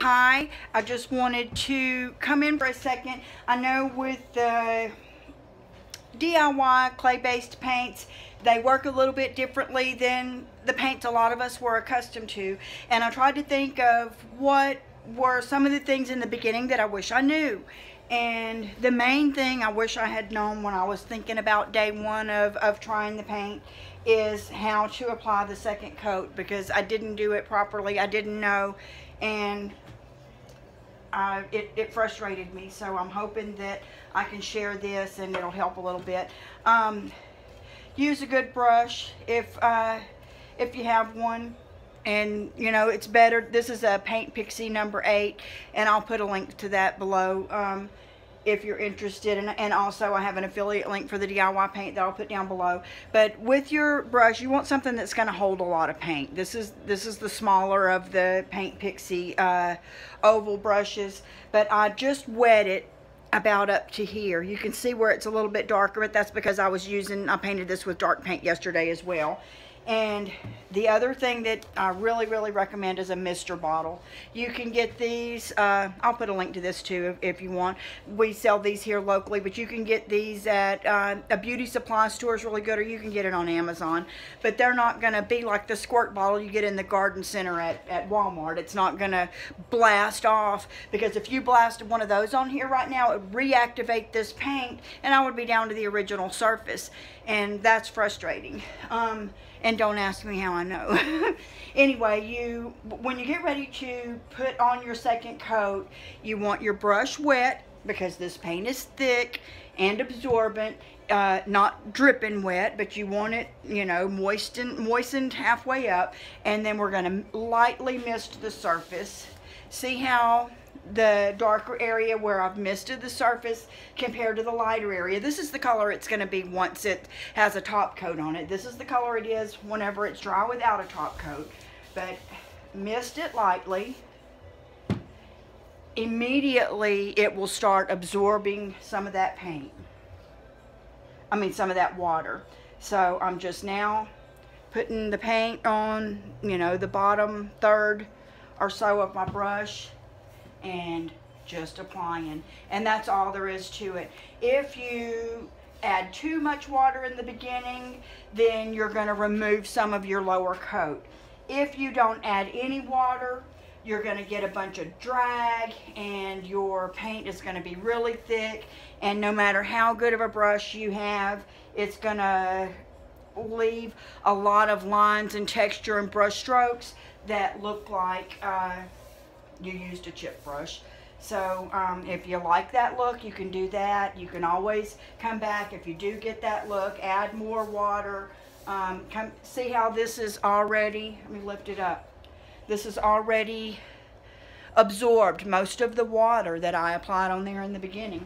Hi, I just wanted to come in for a second. I know with the DIY clay-based paints, they work a little bit differently than the paints a lot of us were accustomed to. And I tried to think of what were some of the things in the beginning that I wish I knew. And the main thing I wish I had known when I was thinking about day one of trying the paint is how to apply the second coat, because I didn't do it properly. I didn't know, and it frustrated me. So I'm hoping that I can share this and it'll help a little bit. Use a good brush if you have one, and you know it's better. This is a Paint Pixie number 8, and I'll put a link to that below if you're interested, and also I have an affiliate link for the DIY paint that I'll put down below. But with your brush, you want something that's going to hold a lot of paint. This is the smaller of the Paint Pixie oval brushes, but I just wet it about up to here. You can see where it's a little bit darker, but that's because I painted this with dark paint yesterday as well. And the other thing that I really recommend is a mister bottle. You can get these, I'll put a link to this too if you want. We sell these here locally, but you can get these at a beauty supply store is really good, or you can get it on Amazon. But they're not going to be like the squirt bottle you get in the garden center at Walmart. It's not going to blast off, because if you blasted one of those on here right now, it would reactivate this paint and I would be down to the original surface, and that's frustrating. And don't ask me how I know. Anyway, when you get ready to put on your second coat, you want your brush wet, because this paint is thick and absorbent, not dripping wet, but you want it, you know, moistened halfway up. And then we're going to lightly mist the surface. See how the darker area where I've misted the surface compared to the lighter area. This is the color it's going to be once it has a top coat on it. This is the color it is whenever it's dry without a top coat. But mist it lightly. Immediately it will start absorbing some of that paint. I mean some of that water. So I'm just now putting the paint on, you know, the bottom third or so of my brush, and just applying. And that's all there is to it. If you add too much water in the beginning, then you're going to remove some of your lower coat. If you don't add any water, you're going to get a bunch of drag, and your paint is going to be really thick, and no matter how good of a brush you have, it's going to leave a lot of lines and texture and brush strokes that look like you used a chip brush. So if you like that look, you can do that. You can always come back if you do get that look, add more water. See how this is already, let me lift it up. This is already absorbed most of the water that I applied on there in the beginning.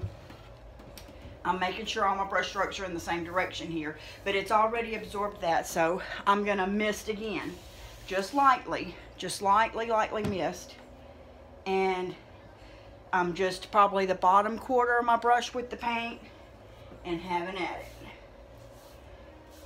I'm making sure all my brush strokes are in the same direction here, but it's already absorbed that. So I'm gonna mist again, just lightly mist. And I'm just probably the bottom quarter of my brush with the paint and having at it.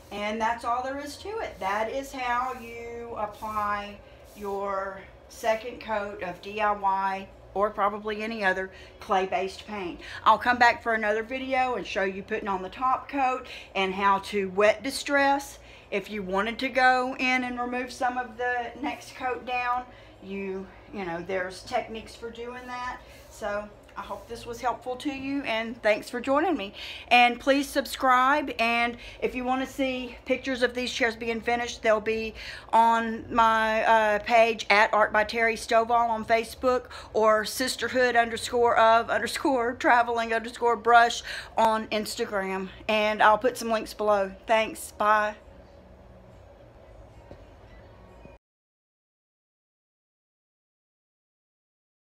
And that's all there is to it. That is how you apply your second coat of DIY, or probably any other clay-based paint. I'll come back for another video and show you putting on the top coat and how to wet distress. If you wanted to go in and remove some of the next coat down, you know, there's techniques for doing that. So I hope this was helpful to you, and thanks for joining me. And please subscribe, and if you want to see pictures of these chairs being finished, they'll be on my page at Art by Terry Stovall on Facebook, or sisterhood_of_traveling_brush on Instagram, and I'll put some links below. Thanks, bye.